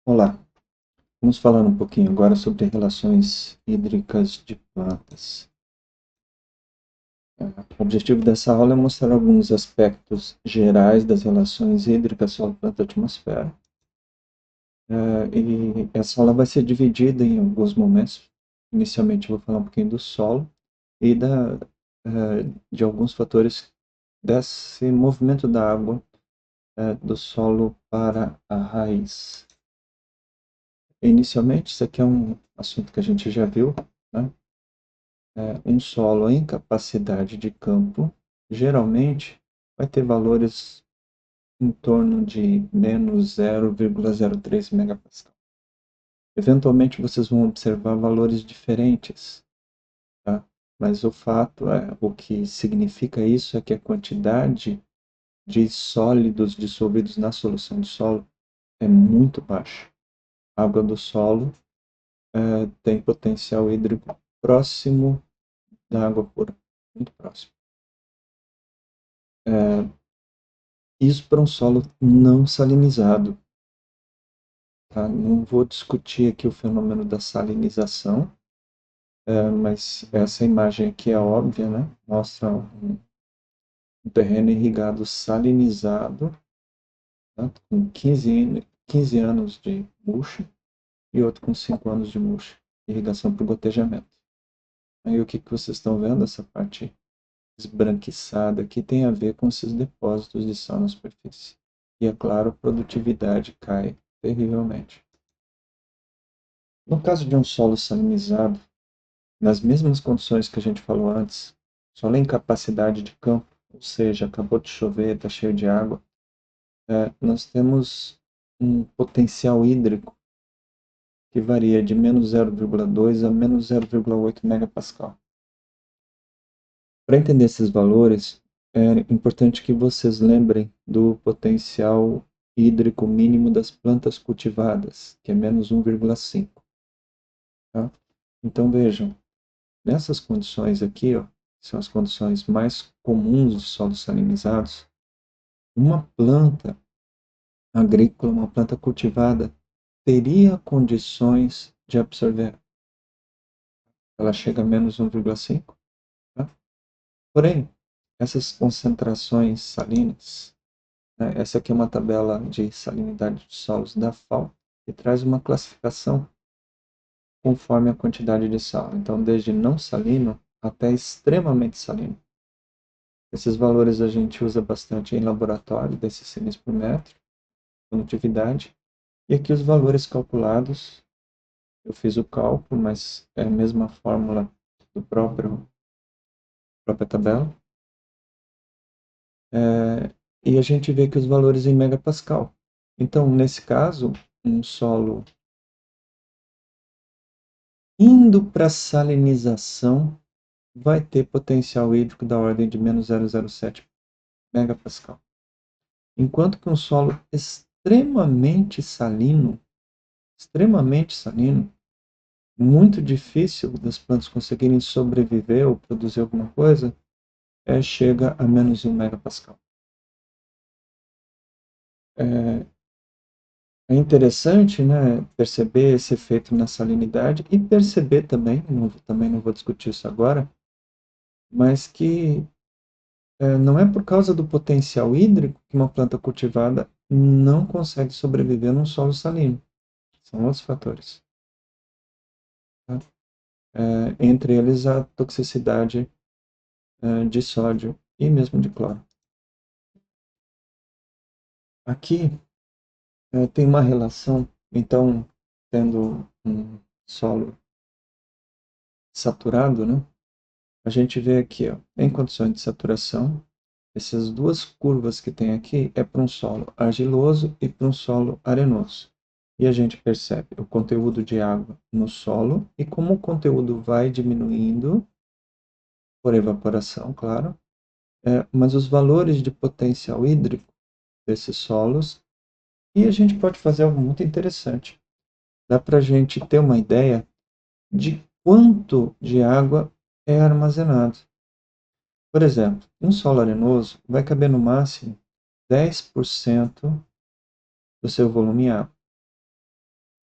Olá, vamos falar um pouquinho agora sobre relações hídricas de plantas. O objetivo dessa aula é mostrar alguns aspectos gerais das relações hídricas solo-planta-atmosfera. E essa aula vai ser dividida em alguns momentos. Inicialmente eu vou falar um pouquinho do solo e de alguns fatores desse movimento da água do solo para a raiz. Inicialmente, isso aqui é um assunto que a gente já viu, né? Um solo em capacidade de campo geralmente vai ter valores em torno de menos 0,03 megapascal. Eventualmente vocês vão observar valores diferentes, tá? Mas o fato é, o que significa isso é que a quantidade de sólidos dissolvidos na solução de solo é muito baixa. A água do solo tem potencial hídrico próximo da água pura, muito próximo. Isso para um solo não salinizado. Tá? Não vou discutir aqui o fenômeno da salinização, mas essa imagem aqui é óbvia, né? Mostra um terreno irrigado salinizado, tá? Com 15 anos de bucha e outro com 5 anos de bucha, irrigação por gotejamento. Aí o que, que vocês estão vendo? Essa parte esbranquiçada aqui tem a ver com esses depósitos de sal na superfície. E é claro, a produtividade cai terrivelmente. No caso de um solo salinizado, nas mesmas condições que a gente falou antes, solo em capacidade de campo, ou seja, acabou de chover, está cheio de água, nós temos um potencial hídrico que varia de menos 0,2 a menos 0,8 megapascal. Para entender esses valores, é importante que vocês lembrem do potencial hídrico mínimo das plantas cultivadas, que é menos 1,5. Tá? Então vejam, nessas condições aqui, ó, são as condições mais comuns de solos salinizados, uma planta agrícola, uma planta cultivada, teria condições de absorver. Ela chega a menos 1,5. Tá? Porém, essas concentrações salinas, né, essa aqui é uma tabela de salinidade de solos da FAO, que traz uma classificação conforme a quantidade de sal. Então, desde não salino até extremamente salino. Esses valores a gente usa bastante em laboratório, desses cc por metro, condutividade. E aqui os valores calculados, eu fiz o cálculo, mas é a mesma fórmula do própria tabela. E a gente vê que os valores em megapascal. Então, nesse caso, um solo indo para salinização vai ter potencial hídrico da ordem de menos 0,07 megapascal. Enquanto que um solo extremamente salino, muito difícil das plantas conseguirem sobreviver ou produzir alguma coisa, chega a menos 1 megapascal. É, é interessante, né, perceber esse efeito na salinidade e perceber também não vou discutir isso agora, mas que não é por causa do potencial hídrico que uma planta cultivada não consegue sobreviver num solo salino. São outros fatores. Tá? Entre eles a toxicidade de sódio e mesmo de cloro. Aqui tem uma relação, então, tendo um solo saturado, né? A gente vê aqui, ó, em condições de saturação, essas duas curvas que tem aqui é para um solo argiloso e para um solo arenoso. E a gente percebe o conteúdo de água no solo e como o conteúdo vai diminuindo, por evaporação, claro, mas os valores de potencial hídrico desses solos, e a gente pode fazer algo muito interessante. Dá para a gente ter uma ideia de quanto de água é armazenado. Por exemplo, um solo arenoso vai caber no máximo 10% do seu volume em água.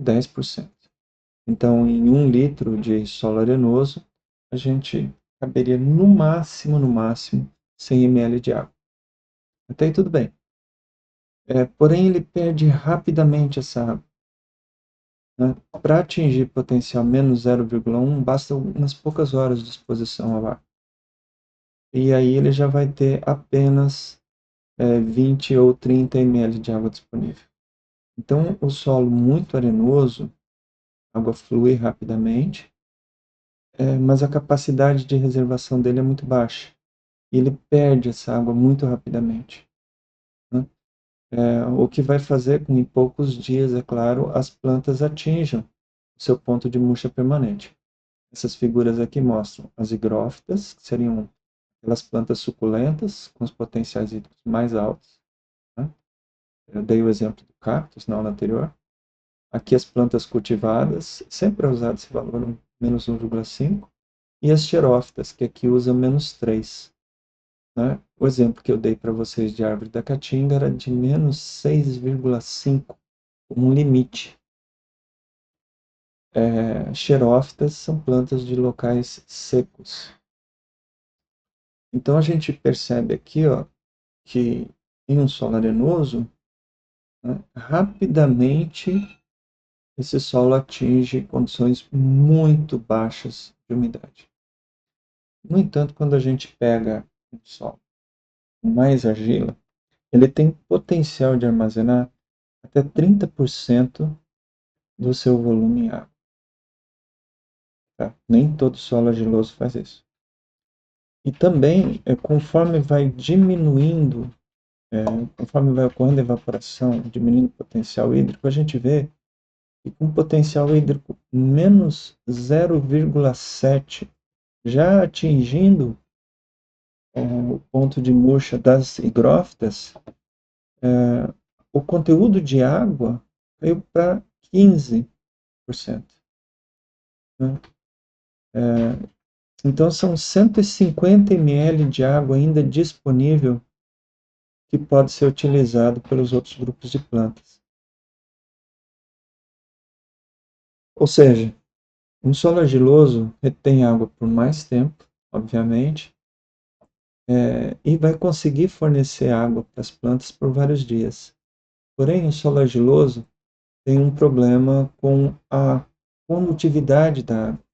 10%. Então, em 1 litro de solo arenoso, a gente caberia no máximo, 100 ml de água. Até aí tudo bem. Porém, ele perde rapidamente essa água. Né? Para atingir potencial menos 0,1, basta umas poucas horas de exposição ao ar. E aí ele já vai ter apenas 20 ou 30 ml de água disponível. Então, o solo muito arenoso, a água flui rapidamente, mas a capacidade de reservação dele é muito baixa. E ele perde essa água muito rapidamente. Né? O que vai fazer com que em poucos dias, é claro, as plantas atinjam o seu ponto de murcha permanente. Essas figuras aqui mostram as higrófitas, que seriam aquelas plantas suculentas com os potenciais hídricos mais altos. Né? Eu dei o exemplo do cactus na aula anterior. Aqui as plantas cultivadas, sempre é usado esse valor menos 1,5. E as xerófitas, que aqui usa menos 3. Né? O exemplo que eu dei para vocês de árvore da caatinga era de menos 6,5, como um limite. Xerófitas são plantas de locais secos. Então a gente percebe aqui, ó, que em um solo arenoso, né, rapidamente esse solo atinge condições muito baixas de umidade. No entanto, quando a gente pega um solo com mais argila, ele tem potencial de armazenar até 30% do seu volume em água. Tá? Nem todo solo argiloso faz isso. E também, conforme vai diminuindo, conforme vai ocorrendo a evaporação, diminuindo o potencial hídrico, a gente vê que com potencial hídrico menos 0,7, já atingindo o ponto de murcha das higrófitas, o conteúdo de água caiu para 15%. Né? Então, são 150 ml de água ainda disponível que pode ser utilizado pelos outros grupos de plantas. Ou seja, um solo argiloso retém água por mais tempo, obviamente, e vai conseguir fornecer água para as plantas por vários dias. Porém, o solo argiloso tem um problema com a condutividade da água,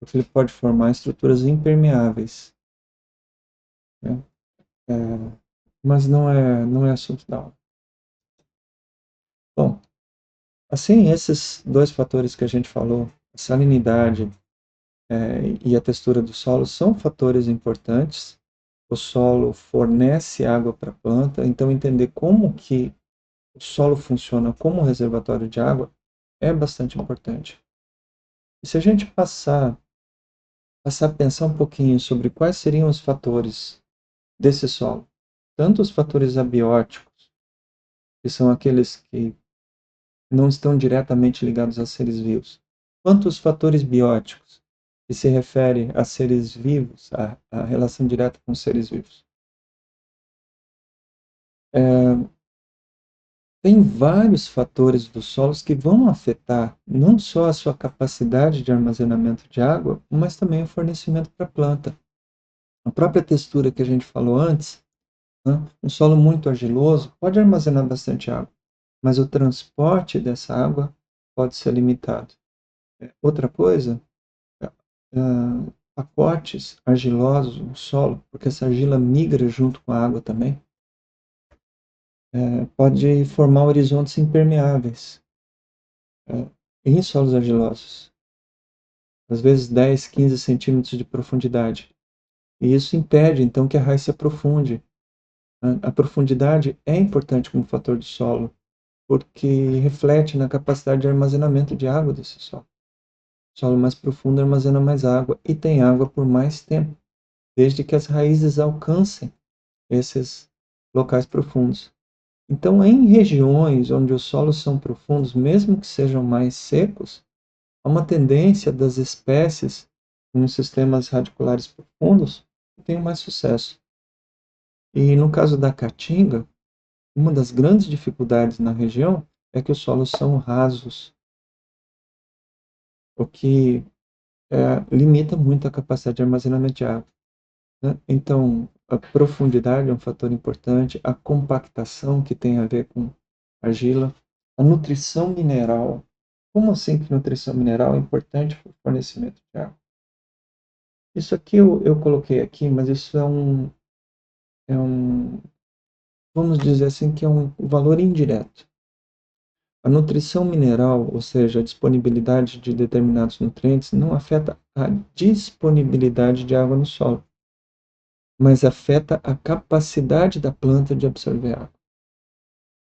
porque ele pode formar estruturas impermeáveis. Né? Mas não é assunto da aula. Bom, assim, esses dois fatores que a gente falou, a salinidade e a textura do solo, são fatores importantes. O solo fornece água para a planta, então entender como que o solo funciona como reservatório de água é bastante importante. E se a gente passar a pensar um pouquinho sobre quais seriam os fatores desse solo, tanto os fatores abióticos, que são aqueles que não estão diretamente ligados a seres vivos, quanto os fatores bióticos, que se refere a seres vivos, a relação direta com seres vivos. Tem vários fatores dos solos que vão afetar não só a sua capacidade de armazenamento de água, mas também o fornecimento para a planta. A própria textura que a gente falou antes, né? Um solo muito argiloso pode armazenar bastante água, mas o transporte dessa água pode ser limitado. Outra coisa, pacotes argilosos no solo, porque essa argila migra junto com a água também, pode formar horizontes impermeáveis em solos argilosos, às vezes 10, 15 centímetros de profundidade. E isso impede, então, que a raiz se aprofunde. A profundidade é importante como fator de solo, porque reflete na capacidade de armazenamento de água desse solo. O solo mais profundo armazena mais água e tem água por mais tempo, desde que as raízes alcancem esses locais profundos. Então, em regiões onde os solos são profundos, mesmo que sejam mais secos, há uma tendência das espécies com sistemas radiculares profundos que tenham mais sucesso. E no caso da caatinga, uma das grandes dificuldades na região é que os solos são rasos. o que limita muito a capacidade de armazenamento de água, né? Então, a profundidade é um fator importante, a compactação, que tem a ver com argila, a nutrição mineral. Como assim que nutrição mineral é importante para o fornecimento de água? Isso aqui eu coloquei aqui, mas isso é um, vamos dizer assim, que é um valor indireto. A nutrição mineral, ou seja, a disponibilidade de determinados nutrientes, não afeta a disponibilidade de água no solo, mas afeta a capacidade da planta de absorver água.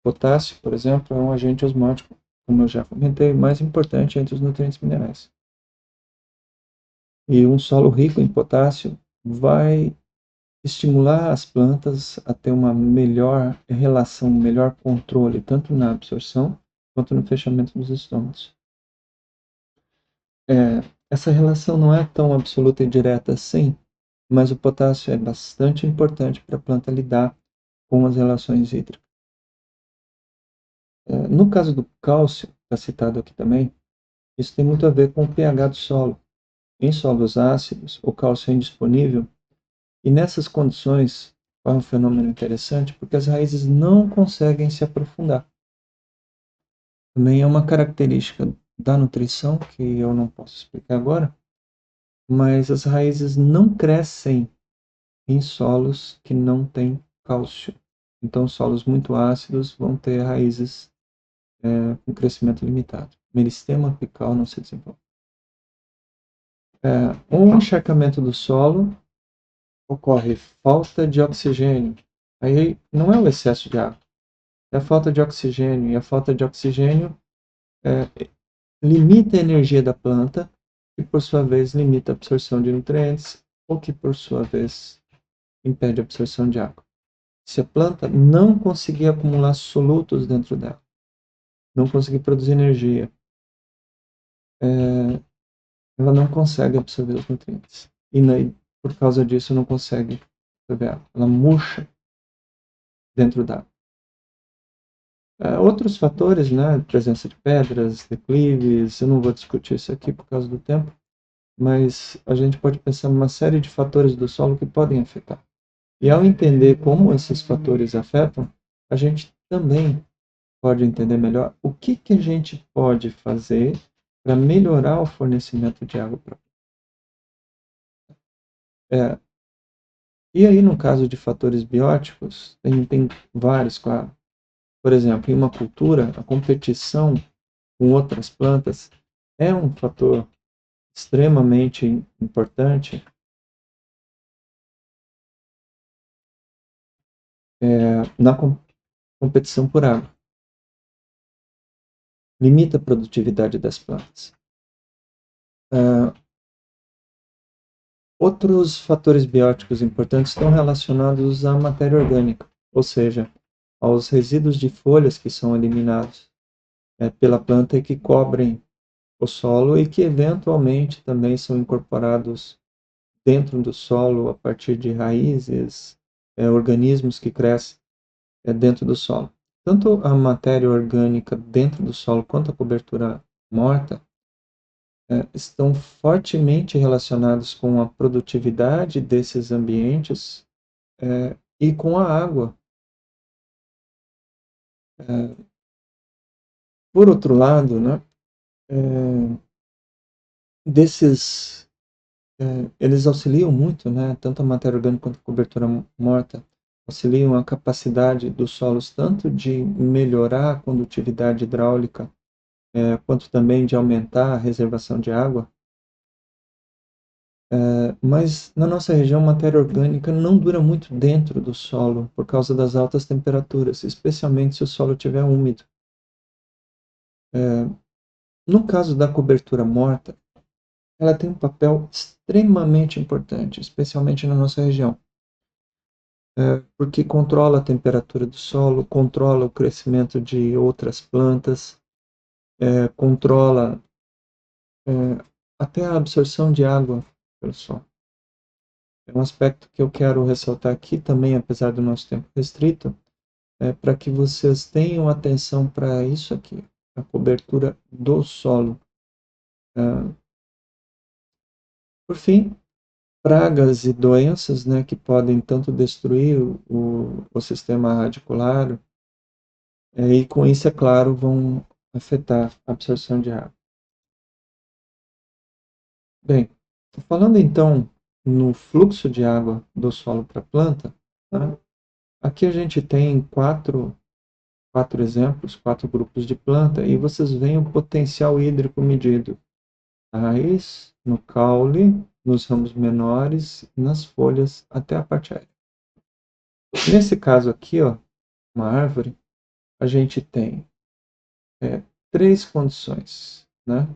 Potássio, por exemplo, é um agente osmótico, como eu já comentei, mais importante entre os nutrientes minerais. E um solo rico em potássio vai estimular as plantas a ter uma melhor relação, um melhor controle, tanto na absorção quanto no fechamento dos estômagos. Essa relação não é tão absoluta e direta assim, mas o potássio é bastante importante para a planta lidar com as relações hídricas. No caso do cálcio, está citado aqui também, isso tem muito a ver com o pH do solo. Em solos ácidos, o cálcio é indisponível, e nessas condições é um fenômeno interessante porque as raízes não conseguem se aprofundar. Também é uma característica da nutrição, que eu não posso explicar agora, mas as raízes não crescem em solos que não têm cálcio. Então, solos muito ácidos vão ter raízes com crescimento limitado. Meristema apical não se desenvolve. Um encharcamento do solo ocorre falta de oxigênio. Aí não é o excesso de água, é a falta de oxigênio. E a falta de oxigênio limita a energia da planta, que por sua vez limita a absorção de nutrientes, ou que por sua vez impede a absorção de água. Se a planta não conseguir acumular solutos dentro dela, não conseguir produzir energia, ela não consegue absorver os nutrientes. E por causa disso não consegue absorver água. Ela murcha dentro da água. Outros fatores, né? Presença de pedras, declives, eu não vou discutir isso aqui por causa do tempo, mas a gente pode pensar em uma série de fatores do solo que podem afetar. E ao entender como esses fatores afetam, a gente também pode entender melhor o que a gente pode fazer para melhorar o fornecimento de água para é, E aí, no caso de fatores bióticos, tem vários, claro. Por exemplo, em uma cultura, a competição com outras plantas é um fator extremamente importante na competição por água. Limita a produtividade das plantas. Outros fatores bióticos importantes estão relacionados à matéria orgânica, ou seja, aos resíduos de folhas que são eliminados pela planta e que cobrem o solo e que eventualmente também são incorporados dentro do solo a partir de raízes, organismos que crescem dentro do solo. Tanto a matéria orgânica dentro do solo quanto a cobertura morta estão fortemente relacionados com a produtividade desses ambientes e com a água. Por outro lado, né, desses eles auxiliam muito, né, tanto a matéria orgânica quanto a cobertura morta, auxiliam a capacidade dos solos tanto de melhorar a condutividade hidráulica, quanto também de aumentar a reservação de água. Mas na nossa região, matéria orgânica não dura muito dentro do solo por causa das altas temperaturas, especialmente se o solo estiver úmido. No caso da cobertura morta, ela tem um papel extremamente importante, especialmente na nossa região, porque controla a temperatura do solo, controla o crescimento de outras plantas, controla até a absorção de água pelo solo. É um aspecto que eu quero ressaltar aqui também, apesar do nosso tempo restrito, para que vocês tenham atenção para isso aqui, a cobertura do solo. Por fim, pragas e doenças, né, que podem tanto destruir o sistema radicular, e com isso, é claro, vão afetar a absorção de água. Bem, falando então no fluxo de água do solo para a planta, né, aqui a gente tem quatro exemplos, quatro grupos de planta, e vocês veem o potencial hídrico medido na raiz, no caule, nos ramos menores, nas folhas, até a parte aérea. Nesse caso aqui, ó, uma árvore, a gente tem três condições, né?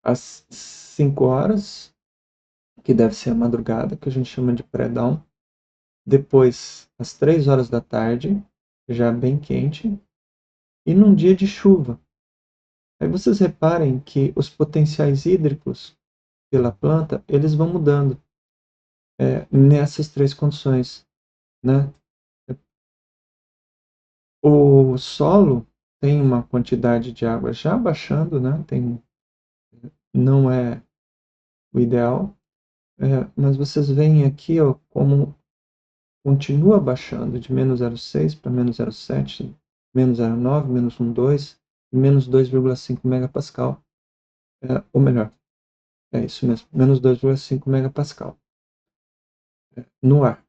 Às 5 horas, que deve ser a madrugada, que a gente chama de pré-dawn. Depois, às 3 horas da tarde, já bem quente. E num dia de chuva. Aí vocês reparem que os potenciais hídricos pela planta, eles vão mudando nessas três condições, né? O solo tem uma quantidade de água já baixando, né? Não é o ideal, mas vocês veem aqui, ó, como continua baixando de menos 0,6 para menos 0,7, menos 0,9, menos 1,2 e menos 2,5 megapascal. Ou melhor, é isso mesmo, menos 2,5 megapascal no ar.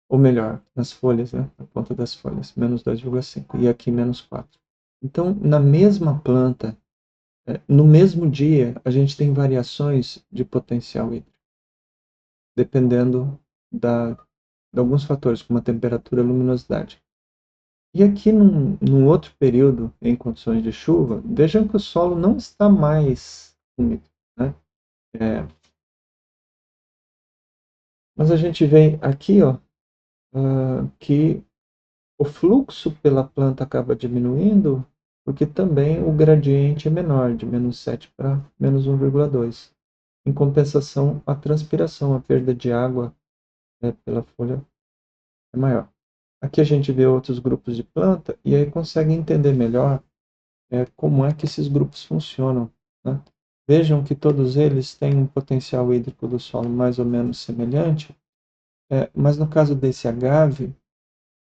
Ou melhor, nas folhas, né? Na ponta das folhas, menos 2,5 e aqui menos 4. Então, na mesma planta, no mesmo dia, a gente tem variações de potencial hídrico, dependendo de alguns fatores, como a temperatura e a luminosidade. E aqui, num outro período, em condições de chuva, vejam que o solo não está mais úmido, né? Mas a gente vê aqui, ó, que o fluxo pela planta acaba diminuindo, porque também o gradiente é menor, de menos 7 para menos 1,2. Em compensação, a transpiração, a perda de água pela folha é maior. Aqui a gente vê outros grupos de planta e aí consegue entender melhor como é que esses grupos funcionam, né? Vejam que todos eles têm um potencial hídrico do solo mais ou menos semelhante, mas no caso desse agave,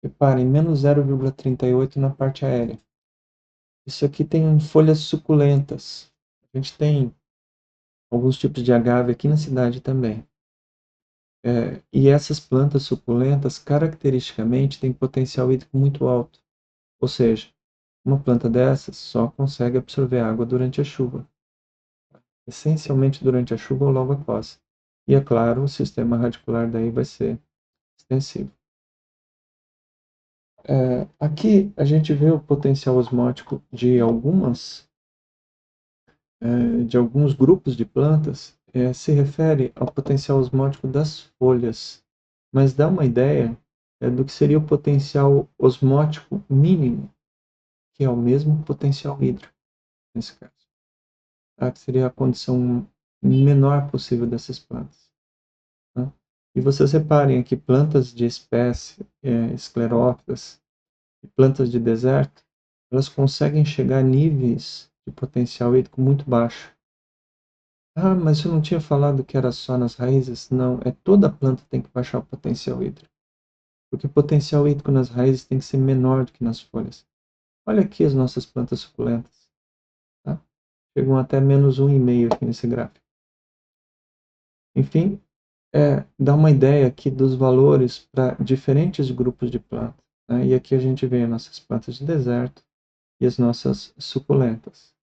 reparem, menos 0,38 na parte aérea. Isso aqui tem folhas suculentas. A gente tem alguns tipos de agave aqui na cidade também. E essas plantas suculentas, caracteristicamente, têm potencial hídrico muito alto. Ou seja, uma planta dessas só consegue absorver água durante a chuva. Essencialmente durante a chuva ou logo após. E é claro, o sistema radicular daí vai ser extensivo. Aqui a gente vê o potencial osmótico de alguns grupos de plantas, se refere ao potencial osmótico das folhas, mas dá uma ideia do que seria o potencial osmótico mínimo, que é o mesmo potencial hídrico, nesse caso. Que seria a condição menor possível dessas plantas. Né? E vocês reparem aqui, plantas de espécie esclerófitas e plantas de deserto, elas conseguem chegar a níveis de potencial hídrico muito baixo. Ah, mas eu não tinha falado que era só nas raízes? Não, toda planta tem que baixar o potencial hídrico. Porque o potencial hídrico nas raízes tem que ser menor do que nas folhas. Olha aqui as nossas plantas suculentas. Tá? Chegam até menos 1,5 aqui nesse gráfico. Enfim, dá uma ideia aqui dos valores para diferentes grupos de plantas. Né? E aqui a gente vê as nossas plantas de deserto e as nossas suculentas.